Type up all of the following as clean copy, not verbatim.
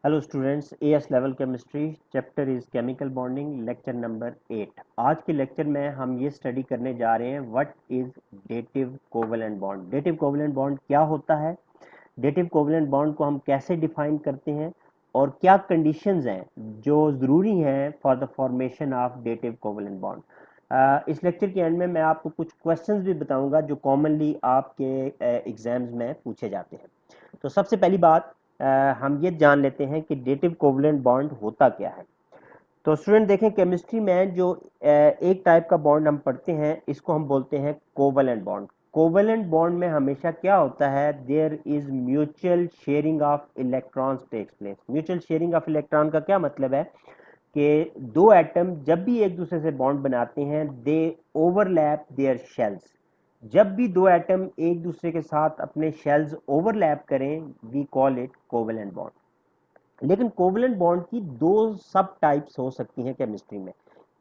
Hello students, as level chemistry chapter is chemical bonding, lecture number 8। आज के lecture में हम ये स्टडी करने जा रहे हैं what is dative covalent bond. Dative covalent bond क्या होता है, डेटिव कोवेलेंट बॉन्ड को हम कैसे डिफाइन करते हैं और क्या कंडीशंस हैं जो ज़रूरी हैं for the formation of dative covalent bond. इस लेक्चर के एंड में मैं आपको कुछ क्वेश्चंस भी बताऊंगा जो कॉमनली आपके एग्जाम्स में पूछे जाते हैं। तो सबसे पहली बात, हम ये जान लेते हैं कि डेटिव कोवलेंट बॉन्ड होता क्या है। तो स्टूडेंट देखें, केमिस्ट्री में जो एक टाइप का बॉन्ड हम पढ़ते हैं इसको हम बोलते हैं कोवलेंट बॉन्ड। कोवलेंट बॉन्ड में हमेशा क्या होता है, there is mutual sharing of electrons takes place. Mutual sharing of electron का क्या मतलब है कि दो एटम जब भी एक दूसरे से बॉन्ड बनाते हैं दे ओवरलैप देयर शेल्स। जब भी दो एटम एक दूसरे के साथ अपने शेल्स ओवरलैप करें we call it covalent bond. लेकिन कोवेलेंट बॉन्ड की दो सब टाइप्स हो सकती हैं केमिस्ट्री में।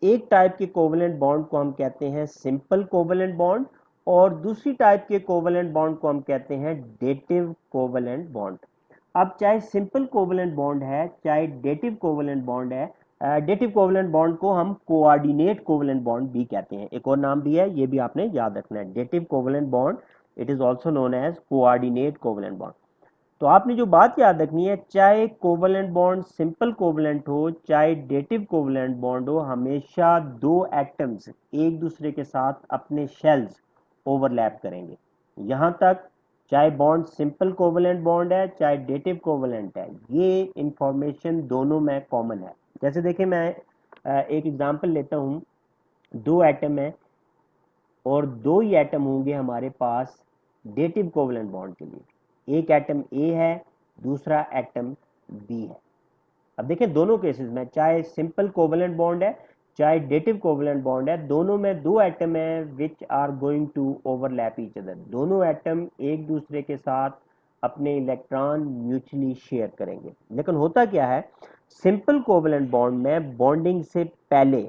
एक टाइप के कोवेलेंट बॉन्ड को हम कहते हैं सिंपल कोवेलेंट बॉन्ड और दूसरी टाइप के कोवेलेंट बॉन्ड को हम कहते हैं डेटिव कोवेलेंट बॉन्ड। अब चाहे सिंपल कोवेलेंट बॉन्ड है चाहे डेटिव कोवेलेंट बॉन्ड है, डेटिव कोवेलेंट बॉन्ड को हम कोऑर्डिनेट कोवेलेंट बॉन्ड भी कहते हैं। एक और नाम भी है, ये भी आपने याद रखना है, dative covalent bond it is also known as coordinate covalent bond. तो आपने जो बात याद रखनी है, चाहे कोवेलेंट बॉन्ड सिंपल कोवेलेंट हो चाहे डेटिव कोवेलेंट बॉन्ड हो, हमेशा दो एटम्स एक दूसरे के साथ अपने शेल्स ओवरलैप करेंगे। यहां तक चाहे बॉन्ड सिंपल कोवेलेंट बॉन्ड है चाहे डेटिव कोवेलेंट है, ये इंफॉर्मेशन दोनों में कॉमन है। जैसे देखिए, मैं एक एग्जांपल लेता हूं। दो एटम है और दो ही एटम होंगे हमारे पास डेटिव कोवेलेंट बॉन्ड के लिए। एक एटम ए है, दूसरा एटम बी है। अब देखें, दोनों केसेस में चाहे सिंपल कोवेलेंट बॉन्ड है चाहे डेटिव कोवेलेंट बॉन्ड है, दोनों में दो एटम है which are going to overlap each other. दोनों एटम एक दूसरे के साथ अपने इलेक्ट्रॉन म्यूचुअली शेयर करेंगे। लेकिन होता क्या है, सिंपल कोवेलेंट बॉन्ड में बॉन्डिंग से पहले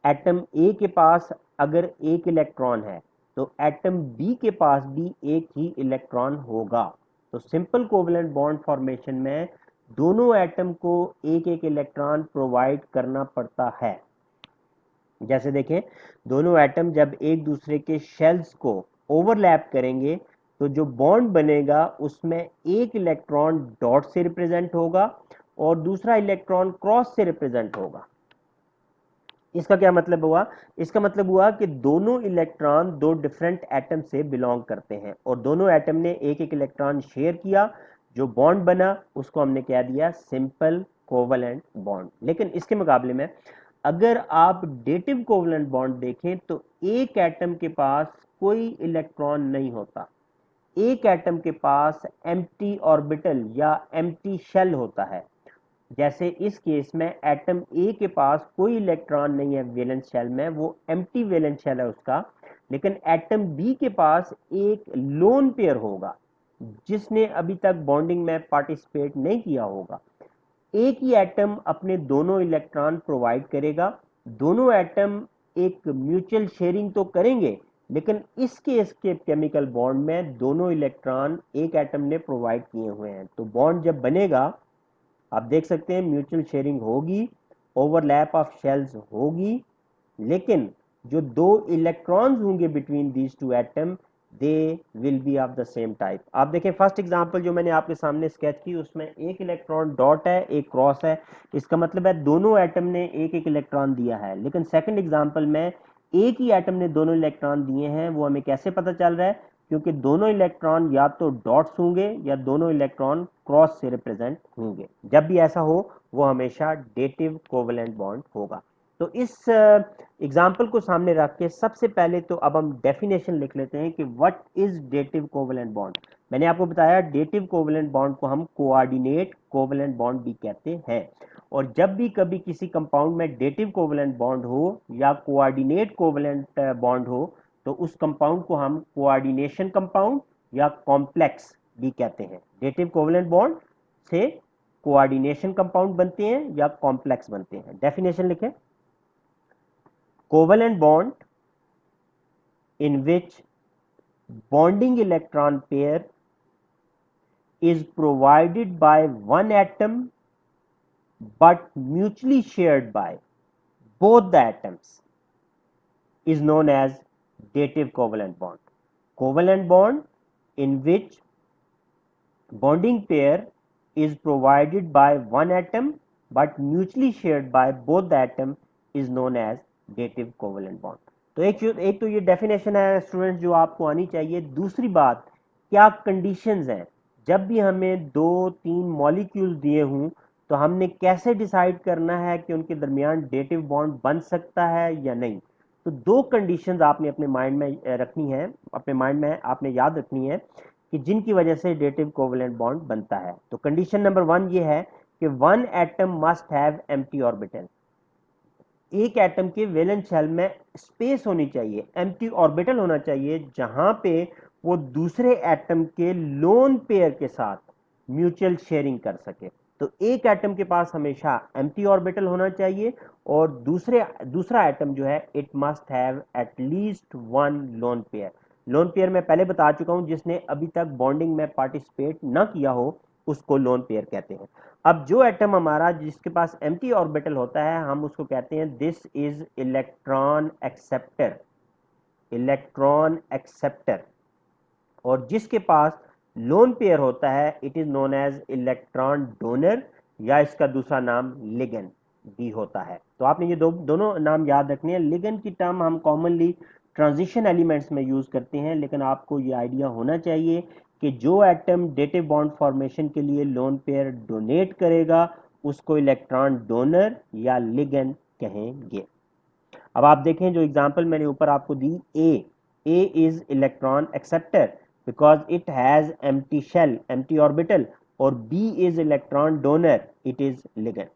एटम ए के पास अगर एक इलेक्ट्रॉन है तो एटम बी के पास भी एक ही इलेक्ट्रॉन होगा। तो सिंपल कोवेलेंट बॉन्ड फॉर्मेशन में दोनों एटम को एक एक इलेक्ट्रॉन प्रोवाइड करना पड़ता है। जैसे देखें, दोनों एटम जब एक दूसरे के शेल्स को ओवरलैप करेंगे तो जो बॉन्ड बनेगा उसमें एक इलेक्ट्रॉन डॉट से रिप्रेजेंट होगा और दूसरा इलेक्ट्रॉन क्रॉस से रिप्रेजेंट होगा। इसका क्या मतलब हुआ, इसका मतलब हुआ कि दोनों इलेक्ट्रॉन दो डिफरेंट एटम से बिलोंग करते हैं और दोनों एटम ने एक एक इलेक्ट्रॉन शेयर किया। जो बॉन्ड बना उसको हमने क्या दिया, सिंपल कोवेलेंट बॉन्ड। लेकिन इसके मुकाबले में अगर आप डेटिव कोवेलेंट बॉन्ड देखें तो एक एटम के पास कोई इलेक्ट्रॉन नहीं होता। एक एटम के पास एम्प्टी ऑर्बिटल या एम्प्टी शेल होता है। जैसे इस केस में एटम ए के पास कोई इलेक्ट्रॉन नहीं है वैलेंस शेल में, वो एम्प्टी वैलेंस शेल है उसका। लेकिन एटम बी के पास एक लोन पेयर होगा जिसने अभी तक बॉन्डिंग में पार्टिसिपेट नहीं किया होगा। एक ही एटम अपने दोनों इलेक्ट्रॉन प्रोवाइड करेगा। दोनों एटम एक म्यूचुअल शेयरिंग तो करेंगे, लेकिन इस केस के केमिकल बॉन्ड में दोनों इलेक्ट्रॉन एक एटम ने प्रोवाइड किए हुए हैं। तो बॉन्ड जब बनेगा आप देख सकते हैं म्यूचुअल शेयरिंग होगी, ओवरलैप ऑफ शेल्स होगी, लेकिन जो दो इलेक्ट्रॉन्स होंगे between these to atom they will be of the same type. आप देखें, फर्स्ट एग्जांपल जो मैंने आपके सामने स्केच की उसमें एक इलेक्ट्रॉन डॉट है एक क्रॉस है। इसका मतलब है दोनों एटम ने एक एक इलेक्ट्रॉन दिया है। लेकिन सेकंड एग्जांपल में एक ही एटम ने दोनों इलेक्ट्रॉन दिए हैं। वो हमें कैसे पता चल रहा है, क्योंकि दोनों इलेक्ट्रॉन या तो डॉट्स होंगे या दोनों इलेक्ट्रॉन क्रॉस से रिप्रेजेंट होंगे। जब भी ऐसा हो वो हमेशा डेटिव कोवेलेंट बॉन्ड होगा। तो इस एग्जाम्पल को सामने रख के सबसे पहले तो अब हम डेफिनेशन लिख लेते हैं कि what is dative covalent bond. मैंने आपको बताया डेटिव कोवेलेंट बॉन्ड को हम कोऑर्डिनेट कोवेलेंट बॉन्ड भी कहते हैं। और जब भी कभी किसी कंपाउंड में डेटिव कोवेलेंट बॉन्ड हो या कोऑर्डिनेट कोवेलेंट बॉन्ड हो तो उस कंपाउंड को हम कोऑर्डिनेशन कंपाउंड या कॉम्प्लेक्स भी कहते हैं। डेटिव कोवेलेंट बॉन्ड से कोऑर्डिनेशन कंपाउंड बनते हैं या कॉम्प्लेक्स बनते हैं। डेफिनेशन लिखें, covalent bond in which bonding electron pair is provided by one atom but mutually shared by both the atoms is known as dative covalent bond. Covalent bond in which bonding pair is provided by one atom but mutually shared by both the atom is known as dative covalent bond. तो एक तो ये definition है students जो आपको आनी चाहिए। दूसरी बात, क्या कंडीशंस हैं जब भी हमें दो तीन मॉलिक्यूल्स दिए हों तो हमने कैसे डिसाइड करना है कि उनके दरमियान डेटिव बॉन्ड बन सकता है या नहीं। तो दो कंडीशंस आपने अपने माइंड में रखनी है, अपने माइंड में आपने याद रखनी है कि जिनकी वजह से डेटिव कोवलेंट बॉन्ड बनता है। तो कंडीशन नंबर 1 ये है कि one atom must have empty orbital. एक एटम के वैलेंस शेल में स्पेस होनी चाहिए, एम्प्टी ऑर्बिटल होना चाहिए जहां पे वो दूसरे एटम के लोन पेयर के साथ म्यूचुअल शेयरिंग कर सके। तो एक एटम के पास हमेशा एम्प्टी ऑर्बिटल होना चाहिए और दूसरा एटम जो है it must have at least one lone pair. Lone pair मैं पहले बता चुका हूं, जिसने अभी तक बॉन्डिंग में पार्टिसिपेट ना किया हो उसको लोन पेयर कहते हैं। अब जो एटम हमारा जिसके पास एम्प्टी ऑर्बिटल होता है हम उसको कहते हैं this is electron acceptor. Electron acceptor. और जिसके पास लोन पेयर होता है it is known as electron donor या इसका दूसरा नाम लिगेंड भी होता है। तो आपने ये दोनों नाम याद रखने हैं। लिगेंड की टर्म हम कॉमनली ट्रांजिशन एलिमेंट्स में यूज करते हैं, लेकिन आपको ये आइडिया होना चाहिए कि जो एटम डेटिव बॉन्ड फॉर्मेशन के लिए लोन पेयर डोनेट करेगा उसको इलेक्ट्रॉन डोनर या लिगेंड कहेंगे। अब आप देखें जो एग्जांपल मैंने ऊपर आपको दी, A is electron acceptor because it has empty shell, empty orbital, और B is electron donor, it is ligand.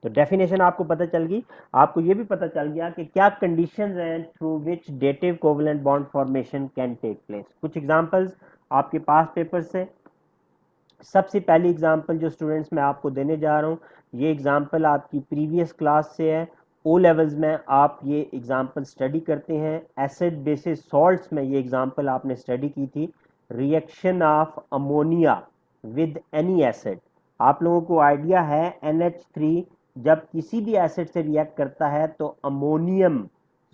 तो डेफिनेशन आपको पता चल गई। आपको ये भी पता चल गया कि क्या कंडीशंस हैं through which dative covalent bond formation can take place. कुछ एग्जांपल्स आपके पास पेपर से। सबसे पहली एग्जांपल जो स्टूडेंट्स मैं आपको देने जा रहा हूँ, ये एग्जांपल आपकी प्रीवियस क्लास से है। ओ लेवल्स में आप ये एग्जांपल स्टडी करते हैं। एसिड बेसिस सॉल्ट्स में ये एग्जांपल आपने स्टडी की थी। Reaction of ammonia with any acid. आप लोगों को आइडिया है NH3 जब किसी भी एसिड से रिएक्ट करता है तो अमोनियम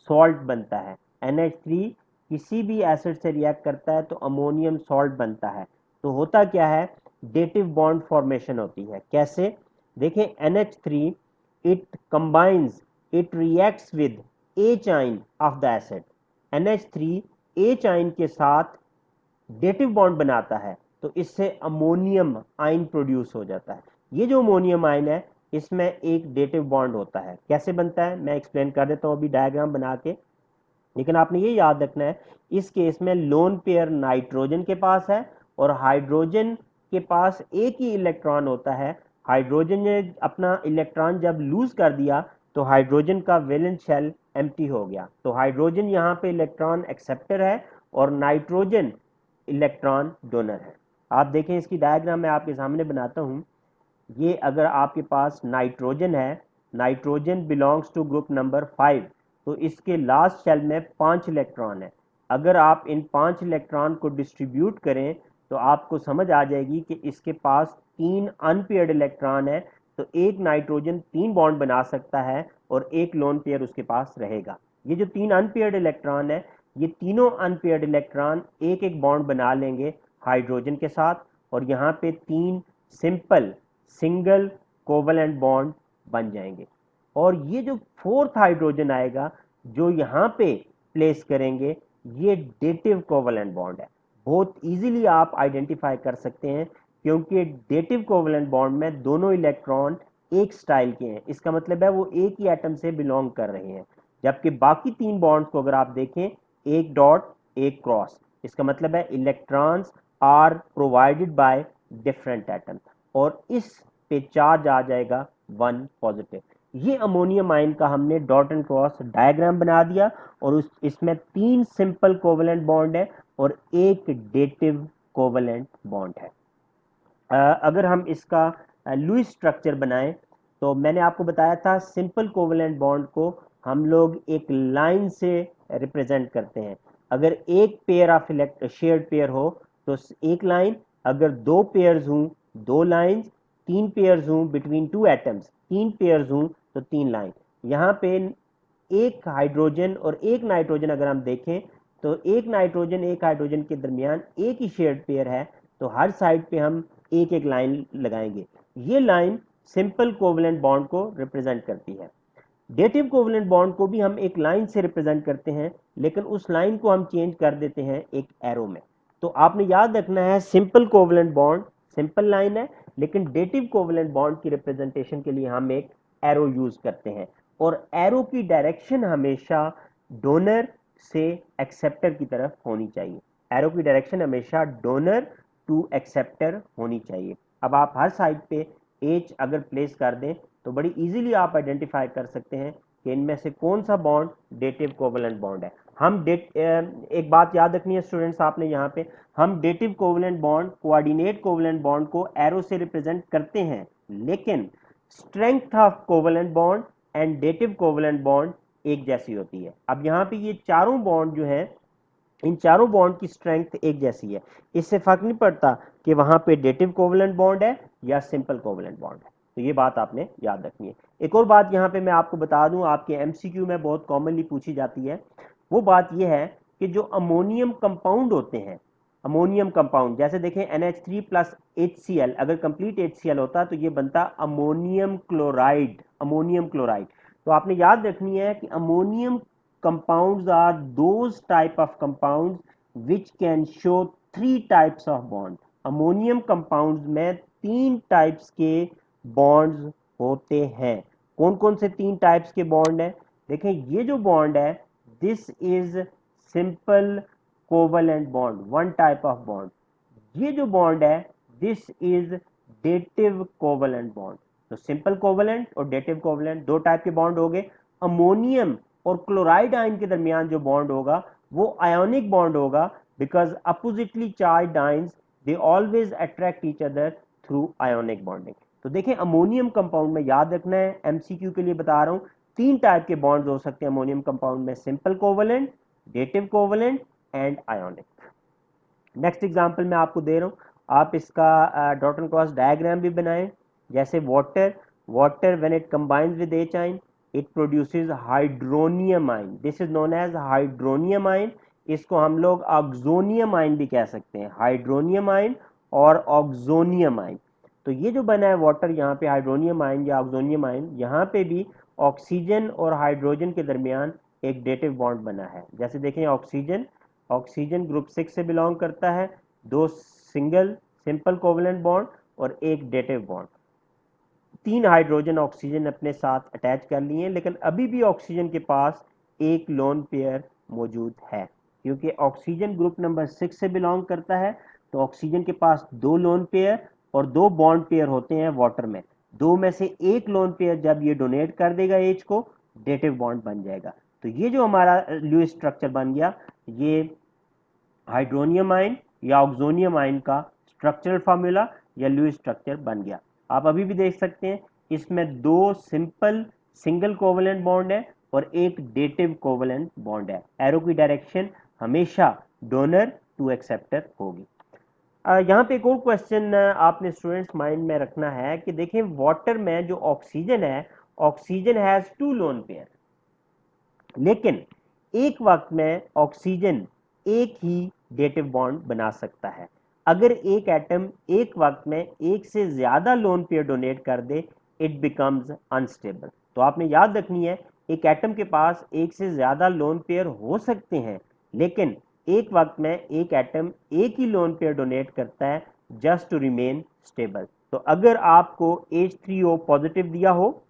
सॉल्ट बनता है। NH3 किसी भी एसिड से रिएक्ट करता है तो अमोनियम सॉल्ट बनता है। तो होता क्या है, डेटिव बॉन्ड फॉर्मेशन होती है। कैसे, देखें NH3 it combines, it reacts with A chain of the acid. NH3 A chain के साथ डेटिव बॉन्ड बनाता है तो इससे अमोनियम आयन प्रोड्यूस हो जाता है। ये जो अमोनियम आयन है इसमें एक डेटिव बॉन्ड होता है। कैसे बनता है मैं एक्सप्लेन कर देता हूं अभी डायग्राम बना के। लेकिन आपने ये याद रखना है इस केस में लोन पेयर नाइट्रोजन के पास है और हाइड्रोजन के पास एक ही इलेक्ट्रॉन होता है। हाइड्रोजन ने अपना इलेक्ट्रॉन जब लूज कर दिया तो हाइड्रोजन का वैलेंस शेल एम्प्टी हो गया। तो हाइड्रोजन यहाँ पे इलेक्ट्रॉन एक्सेप्टर है और नाइट्रोजन इलेक्ट्रॉन डोनर है। आप देखें इसकी डायग्राम मैं आपके सामने बनाता हूं। ये अगर आपके पास नाइट्रोजन है, nitrogen belongs to group number 5, तो इसके लास्ट शेल में 5 इलेक्ट्रॉन है। अगर आप इन 5 इलेक्ट्रॉन को डिस्ट्रीब्यूट करें तो आपको समझ आ जाएगी कि इसके पास 3 अनपेयर्ड इलेक्ट्रॉन है। तो एक नाइट्रोजन 3 बॉन्ड बना सकता है और एक लोन पेयर उसके पास रहेगा। ये जो 3 अनपेयर्ड इलेक्ट्रॉन है ये तीनों अनपेयर्ड इलेक्ट्रॉन एक एक बॉन्ड बना लेंगे हाइड्रोजन के साथ और यहाँ पे 3 सिंपल सिंगल कोवलेंट बॉन्ड बन जाएंगे। और ये जो फोर्थ हाइड्रोजन आएगा जो यहाँ पे प्लेस करेंगे ये डेटिव कोवलेंट बॉन्ड है। बहुत इजीली आप आइडेंटिफाई कर सकते हैं क्योंकि डेटिव कोवलेंट बॉन्ड में दोनों इलेक्ट्रॉन एक स्टाइल के हैं। इसका मतलब है वो एक ही एटम से बिलोंग कर रहे हैं। जबकि बाकी 3 बॉन्ड्स को अगर आप देखें, एक डॉट एक क्रॉस, इसका मतलब है electrons are provided by different atom और इस पे चार्ज आ जाएगा 1 पॉजिटिव। ये अमोनियम आयन का हमने डॉट एंड क्रॉस डायग्राम बना दिया और इसमें 3 सिंपल कोवलेंट बॉन्ड है और एक डेटिव कोवलेंट बॉन्ड है। अगर हम इसका लुईस स्ट्रक्चर बनाएं तो मैंने आपको बताया था सिंपल कोवलेंट बॉन्ड को हम लोग एक लाइन से रिप्रेजेंट करते हैं। अगर एक पेयर ऑफ शेयर्ड पेयर हो तो एक लाइन, अगर 2 पेयर्स हों 2 लाइंस, 3 पेयर्स हूं बिटवीन 2 एटम्स, 3 पेयर्स हूं तो 3 लाइन। यहाँ पे एक हाइड्रोजन और एक नाइट्रोजन अगर हम देखें तो एक नाइट्रोजन एक हाइड्रोजन के दरमियान एक ही शेयर्ड पेयर है, तो हर साइड पे हम एक एक लाइन लगाएंगे। ये लाइन सिंपल कोवलेंट बॉन्ड को रिप्रेजेंट करती है। डेटिव कोवलेंट बॉन्ड को भी हम एक लाइन से रिप्रेजेंट करते हैं, लेकिन उस लाइन को हम चेंज कर देते हैं एक एरो में। तो आपने याद रखना है simple covalent bond simple line है, लेकिन डेटिव कोवलेंट बॉन्ड की रिप्रेजेंटेशन के लिए हम एक एरो यूज करते हैं, और एरो की डायरेक्शन हमेशा डोनर से एक्सेप्टर की तरफ होनी चाहिए। एरो की डायरेक्शन हमेशा डोनर टू एक्सेप्टर होनी चाहिए। अब आप हर साइड पे एच अगर प्लेस कर दें तो बड़ी इजीली आप आइडेंटिफाई कर सकते हैं कि इनमें से कौन सा बॉन्ड डेटिव कोवलेंट बॉन्ड है। हम एक बात याद रखनी है स्टूडेंट्स आपने यहाँ पे, हम dative covalent bond coordinate covalent bond को एरो से रिप्रेजेंट करते हैं, लेकिन strength of covalent bond and dative covalent bond एक जैसी होती है। अब यहाँ पे ये चारों बॉन्ड जो है, इन चारों बॉन्ड की स्ट्रेंथ एक जैसी है, इससे फर्क नहीं पड़ता कि वहां पे डेटिव कोवलेंट बॉन्ड है या सिंपल कोवलेंट बॉन्ड है। तो ये बात आपने याद रखनी है। एक और बात यहाँ पे मैं आपको बता दूं, आपके एमसीक्यू में बहुत कॉमनली पूछी जाती है, वो बात ये है कि जो अमोनियम कंपाउंड होते हैं, अमोनियम कंपाउंड जैसे देखें NH3 प्लस HCl, अगर कंप्लीट HCl होता तो ये बनता अमोनियम क्लोराइड, अमोनियम क्लोराइड। तो आपने याद रखनी है कि ammonium compounds are those type of compounds which can show 3 types of bond। Ammonium compounds में 3 टाइप्स के बॉन्ड्स होते हैं। कौन कौन से 3 टाइप्स के बॉन्ड हैं? देखें ये जो बॉन्ड है, this is simple covalent bond, one type of bond. ये जो बॉन्ड है, this is dative covalent bond. तो सिंपल कोवलेंट और डेटिव कोवलेंट दो टाइप के बॉन्ड हो गए। अमोनियम और क्लोराइड आयन के दरमियान जो बॉन्ड होगा वो आयोनिक बॉन्ड होगा, because oppositely charged ions they always attract each other through ionic bonding. तो देखें अमोनियम कंपाउंड में याद रखना है, एमसीक्यू के लिए बता रहा हूं, 3 टाइप के बॉन्ड्स हो सकते हैं अमोनियम कंपाउंड में, simple covalent, dative covalent and ionic. Next example मैं आपको दे रहा हूं, आप इसका डॉट एंड क्रॉस डायग्राम भी बनाएं। जैसे water, water when it combines with H ion it produces hydronium ion, this is known as hydronium ion. इसको हम लोग ऑक्सोनियम आयन भी कह सकते हैं, हाइड्रोनियम आयन और ऑक्सोनियम आयन। तो ये जो बना है वाटर, यहाँ पे हाइड्रोनियम आयन या ऑक्सोनियम आयन, यहाँ पे भी ऑक्सीजन और हाइड्रोजन के दरमियान एक डेटिव बॉन्ड बना है। जैसे देखें ऑक्सीजन, ऑक्सीजन ग्रुप 6 से बिलोंग करता है, 2 सिंगल सिंपल कोवलेंट बॉन्ड और एक डेटिव बॉन्ड। 3 हाइड्रोजन ऑक्सीजन अपने साथ अटैच कर लिए, लेकिन अभी भी ऑक्सीजन के पास एक लोन पेयर मौजूद है, क्योंकि ऑक्सीजन ग्रुप नंबर 6 से बिलोंग करता है। तो ऑक्सीजन के पास 2 लोन पेयर और 2 बॉन्ड पेयर होते हैं वाटर में। 2 में से एक लोन पेयर जब ये डोनेट कर देगा एच को, डेटिव बॉन्ड बन जाएगा। तो ये जो हमारा लुईस स्ट्रक्चर बन गया, ये हाइड्रोनियम आयन या ऑक्सोनियम आयन का स्ट्रक्चरल फार्मूला या लुईस स्ट्रक्चर बन गया। आप अभी भी देख सकते हैं इसमें 2 सिंपल सिंगल कोवलेंट बॉन्ड है और एक डेटिव कोवलेंट बॉन्ड है। एरो की डायरेक्शन हमेशा डोनर टू एक्सेप्टर होगी। यहाँ पे एक और क्वेश्चन आपने स्टूडेंट्स माइंड में रखना है कि देखें वाटर में जो ऑक्सीजन है, ऑक्सीजन हैज 2 लोन पेयर, लेकिन एक वक्त में ऑक्सीजन एक ही डेटिव बॉन्ड बना सकता है। अगर एक एटम एक वक्त में एक से ज्यादा लोन पेयर डोनेट कर दे, इट बिकम्स अनस्टेबल। तो आपने याद रखनी है, एक एटम के पास एक से ज्यादा लोन पेयर हो सकते हैं, लेकिन एक वक्त में एक एटम एक ही लोन पेयर डोनेट करता है जस्ट टू रिमेन स्टेबल। तो अगर आपको H3O पॉजिटिव दिया हो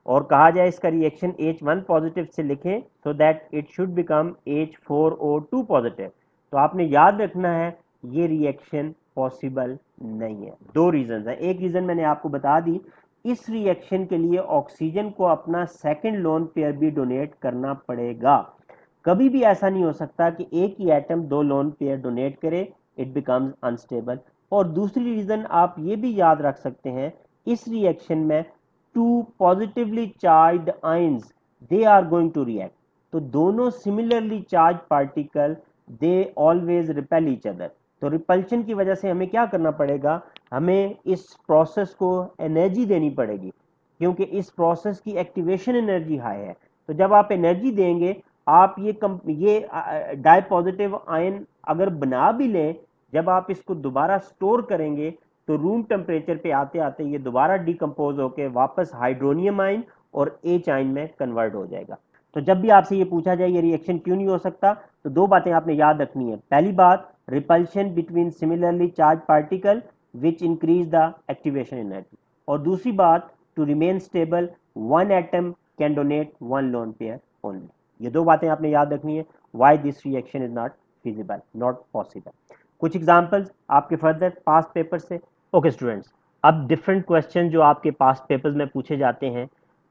और कहा जाए इसका रिएक्शन H1 पॉजिटिव से लिखें so that it should become H4O2 positive, तो आपने याद रखना है ये रिएक्शन पॉसिबल नहीं है। 2 रीजन है। एक रीजन मैंने आपको बता दी, इस रिएक्शन के लिए ऑक्सीजन को अपना सेकंड लोन पेयर भी डोनेट करना पड़ेगा। कभी भी ऐसा नहीं हो सकता कि एक ही एटम 2 लोन पेयर डोनेट करे, इट बिकम्स अनस्टेबल। और दूसरी रीजन आप ये भी याद रख सकते हैं, इस रिएक्शन में 2 positively charged ions they are going to react। तो दोनों similarly charged particle they always repel each other। तो रिपल्शन की वजह से हमें क्या करना पड़ेगा, हमें इस प्रोसेस को एनर्जी देनी पड़ेगी, क्योंकि इस प्रोसेस की एक्टिवेशन एनर्जी हाई है। तो जब आप एनर्जी देंगे, आप ये डाई पॉजिटिव आयन अगर बना भी लें, जब आप इसको दोबारा स्टोर करेंगे तो रूम टेम्परेचर पे आते आते ये दोबारा डिकम्पोज होकर वापस हाइड्रोनियम आयन और एच आयन में कन्वर्ट हो जाएगा। तो जब भी आपसे ये पूछा जाए ये रिएक्शन क्यों नहीं हो सकता, तो दो बातें आपने याद रखनी है। पहली बात, repulsion between similarly charge particle which increase the activation energy, और दूसरी बात, to remain stable one atom can donate one lone pair only. ये दो बातें आपने याद रखनी है। Why this reaction is not feasible, not possible. कुछ एग्जांपल्स आपके फर्दर पास्ट पेपर से। ओके स्टूडेंट्स, अब डिफरेंट क्वेश्चन जो आपके पास्ट पेपर्स में पूछे जाते हैं।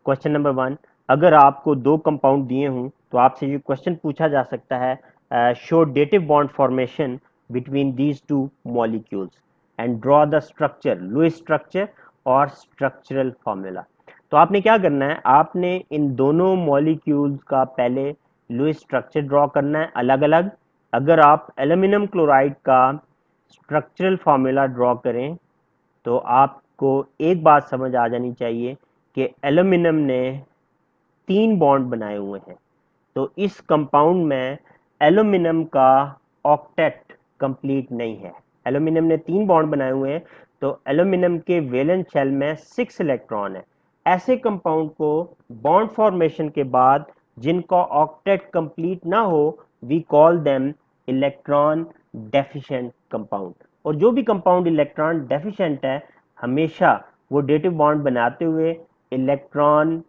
क्वेश्चन नंबर 1, अगर आपको दो कंपाउंड दिए हों तो आपसे ये क्वेश्चन पूछा जा सकता है, show dative bond formation between these two molecules and draw the structure, Lewis structure और स्ट्रक्चरल फॉर्मूला। तो आपने क्या करना है, आपने इन दोनों मॉलिक्यूल्स का पहले लुईस स्ट्रक्चर ड्रॉ करना है अलग अलग। अगर आप एल्यूमिनियम क्लोराइड का स्ट्रक्चरल फॉर्मूला ड्रॉ करें तो आपको एक बात समझ आ जानी चाहिए कि एल्यूमिनियम ने 3 बॉन्ड बनाए हुए हैं। तो इस कंपाउंड में एल्यूमिनियम का ऑक्टेट कंप्लीट नहीं है। एल्यूमिनियम ने 3 बॉन्ड बनाए हुए हैं, तो एल्यूमिनियम के वैलेंस शेल में 6 इलेक्ट्रॉन है। ऐसे कंपाउंड को बॉन्ड फॉर्मेशन के बाद जिनका ऑक्टेट कंप्लीट ना हो, we call them electron deficient compound. और जो भी कंपाउंड इलेक्ट्रॉन डेफिशिएंट है, हमेशा वो डेटिव बॉन्ड बनाते हुए इलेक्ट्रॉन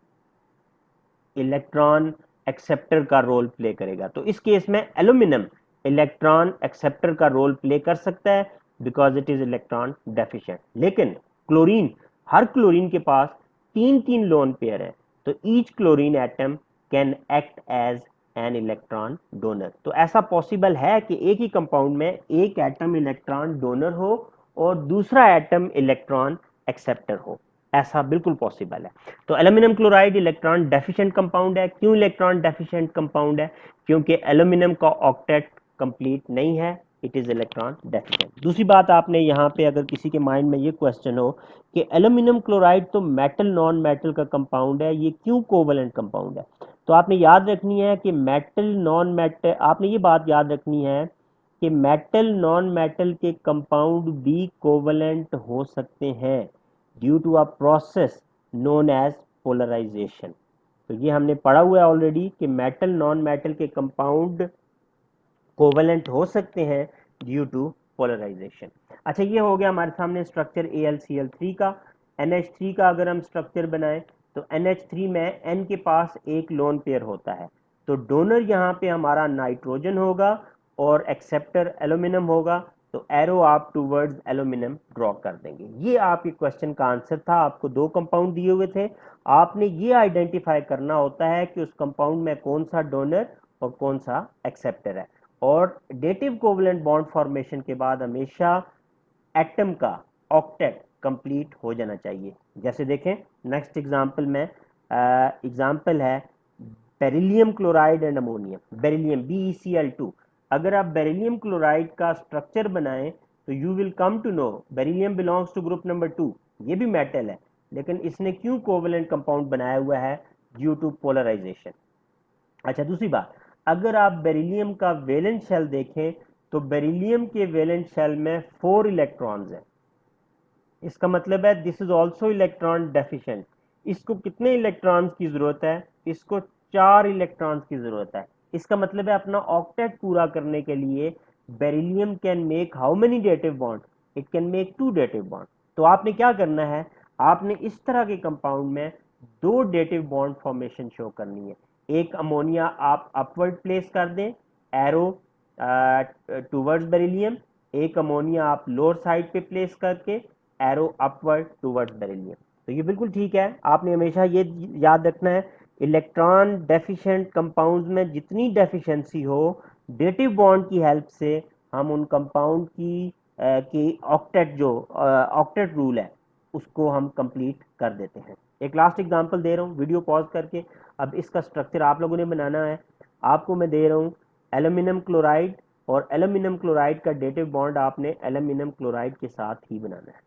इलेक्ट्रॉन एक्सेप्टर का रोल प्ले करेगा। तो इस केस में एल्यूमिनियम इलेक्ट्रॉन एक्सेप्टर का रोल प्ले कर सकता है because it is electron deficient. लेकिन क्लोरीन, हर क्लोरीन के पास 3 लोन पेयर है, तो each chlorine atom can act as an electron donor. तो ऐसा पॉसिबल है कि एक ही कंपाउंड में एक एटम इलेक्ट्रॉन डोनर हो और दूसरा एटम इलेक्ट्रॉन एक्सेप्टर हो, ऐसा बिल्कुल पॉसिबल है। तो aluminium chloride electron deficient compound है। क्यों इलेक्ट्रॉन डेफिशिएंट कंपाउंड है? क्योंकि एल्यूमिनियम का ऑक्टेट कंप्लीट नहीं है, इट इज इलेक्ट्रॉन डेफिशिएंट। दूसरी बात, आपने यहाँ पे अगर किसी के माइंड में ये क्वेश्चन हो कि एल्यूमिनियम क्लोराइड तो मेटल नॉन मेटल का कंपाउंड है, ये क्यों कोवलेंट कंपाउंड है? तो आपने याद रखनी है कि मेटल नॉन मेटल, आपने ये बात याद रखनी है कि मेटल नॉन मेटल के कंपाउंड भी कोवलेंट हो सकते हैं due to a process known as polarisation. तो ये हमने पढ़ा हुआ है ऑलरेडी कि मेटल नॉन मेटल के कंपाउंड कोवेलेंट हो सकते हैं ड्यू टू पोलराइजेशन। अच्छा, ये हो गया हमारे सामने स्ट्रक्चर AlCl3 का। NH3 का अगर हम स्ट्रक्चर बनाएं तो NH3 में N के पास एक लोन पेयर होता है, तो डोनर यहाँ पे हमारा नाइट्रोजन होगा और एक्सेप्टर एल्यूमिनियम होगा। तो एरो आप टूवर्ड्स एल्यूमिनियम ड्रॉ कर देंगे। ये आपके क्वेश्चन का आंसर था। आपको दो कंपाउंड दिए हुए थे, आपने ये आइडेंटिफाई करना होता है कि उस कंपाउंड में कौन सा डोनर और कौन सा एक्सेप्टर है। और डेटिव कोवलेंट बॉन्ड फॉर्मेशन के बाद हमेशा एटम का ऑक्टेट कंप्लीट हो जाना चाहिए। जैसे देखें नेक्स्ट एग्जांपल में, एग्जांपल है beryllium chloride and ammonium, beryllium BeCl2। अगर आप बेरिलियम क्लोराइड का स्ट्रक्चर बनाएं तो you will come to know beryllium belongs to group number 2। ये भी मेटल है, लेकिन इसने क्यों कोवलेंट कंपाउंड बनाया हुआ है? Due to polarisation. अच्छा, दूसरी बात, अगर आप बेरिलियम का वैलेंस शेल देखें तो बेरिलियम के वैलेंस शेल में 4 इलेक्ट्रॉन्स हैं। इसका मतलब है this is also electron deficient. इसको कितने इलेक्ट्रॉन्स की जरूरत है? इसको 4 इलेक्ट्रॉन्स की जरूरत है। इसका मतलब है अपना ऑक्टेट पूरा करने के लिए beryllium can make how many dative bond? It can make 2 dative bond. तो आपने क्या करना है, आपने इस तरह के कंपाउंड में 2 डेटिव बॉन्ड फॉर्मेशन शो करनी है। एक अमोनिया आप अपवर्ड प्लेस कर दें, एरो टूवर्ड्स बेरिलियम। एक अमोनिया आप लोअर साइड पे प्लेस करके एरो अपवर्ड टूवर्ड्स बेरिलियम। तो ये बिल्कुल ठीक है। आपने हमेशा ये याद रखना है, इलेक्ट्रॉन डेफिशिएंट कंपाउंड्स में जितनी डेफिशिएंसी हो, डेटिव बॉन्ड की हेल्प से हम उन कंपाउंड की ऑक्टेट जो ऑक्टेट रूल है उसको हम कंप्लीट कर देते हैं। एक लास्ट एग्जांपल दे रहा हूँ वीडियो पॉज करके। अब इसका स्ट्रक्चर आप लोगों ने बनाना है। आपको मैं दे रहा हूँ एल्यूमिनियम क्लोराइड और एल्यूमिनियम क्लोराइड का डेटिव बॉन्ड आपने एल्यूमिनियम क्लोराइड के साथ ही बनाना है।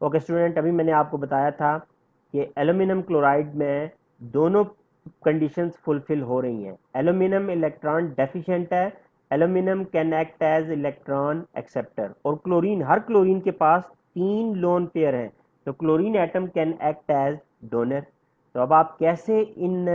ओके स्टूडेंट, अभी मैंने आपको बताया था कि एल्यूमिनियम क्लोराइड में दोनों कंडीशंस फुलफिल हो रही हैं। एल्यूमिनियम इलेक्ट्रॉन डेफिशिएंट है, aluminium can act as electron acceptor, और क्लोरीन, हर क्लोरीन के पास 3 लोन पेयर हैं, तो chlorine atom can act as donor. तो अब आप कैसे इन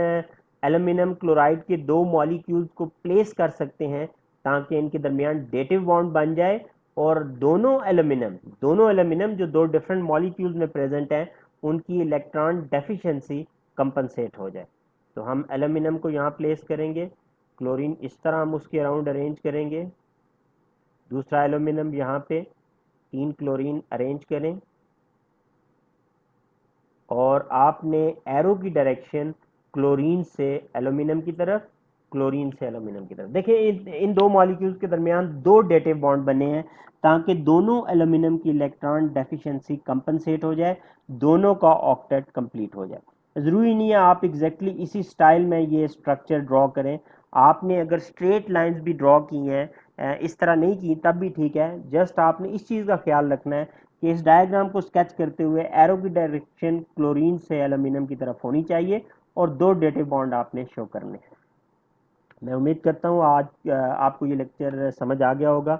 एल्यूमिनियम क्लोराइड के दो मॉलिक्यूल्स को प्लेस कर सकते हैं ताकि इनके दरमियान डेटिव बॉन्ड बन जाए और दोनों एल्यूमिनियम जो दो डिफरेंट मॉलिक्यूल्स में प्रेजेंट है उनकी इलेक्ट्रॉन डेफिशिएंसी कंपनसेट हो जाए। तो हम एल्यूमिनियम को यहाँ प्लेस करेंगे, क्लोरीन इस तरह हम उसके अराउंड अरेंज करेंगे, दूसरा एल्यूमिनियम यहाँ पे, 3 क्लोरीन अरेंज करें, और आपने एरो की डायरेक्शन क्लोरीन से एल्यूमिनियम की तरफ, क्लोरीन से एल्यूमिनियम की तरफ। देखिए इन दो मॉलिक्यूल्स के दरमियान दो डेटिव बॉन्ड बने हैं ताकि दोनों एल्यूमिनियम की इलेक्ट्रॉन डेफिशिएंसी कंपनसेट हो जाए, दोनों का ऑक्टेट कंप्लीट हो जाए। ज़रूरी नहीं है आप एग्जैक्टली इसी स्टाइल में ये स्ट्रक्चर ड्रॉ करें, आपने अगर स्ट्रेट लाइंस भी ड्रॉ की हैं, इस तरह नहीं की तब भी ठीक है। जस्ट आपने इस चीज़ का ख्याल रखना है कि इस डायग्राम को स्केच करते हुए एरो की डायरेक्शन क्लोरीन से एल्यूमिनियम की तरफ होनी चाहिए और दो डेटिव बॉन्ड आपने शो करने हैं। मैं उम्मीद करता हूँ आज आपको ये लेक्चर समझ आ गया होगा।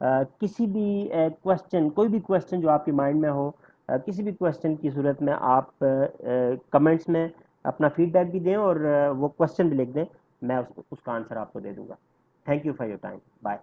किसी भी क्वेश्चन, कोई भी क्वेश्चन जो आपके माइंड में हो, किसी भी क्वेश्चन की सूरत में आप कमेंट्स में अपना फीडबैक भी दें और वो क्वेश्चन भी लिख दें, मैं उसका आंसर आपको दे दूंगा। Thank you for your time, bye.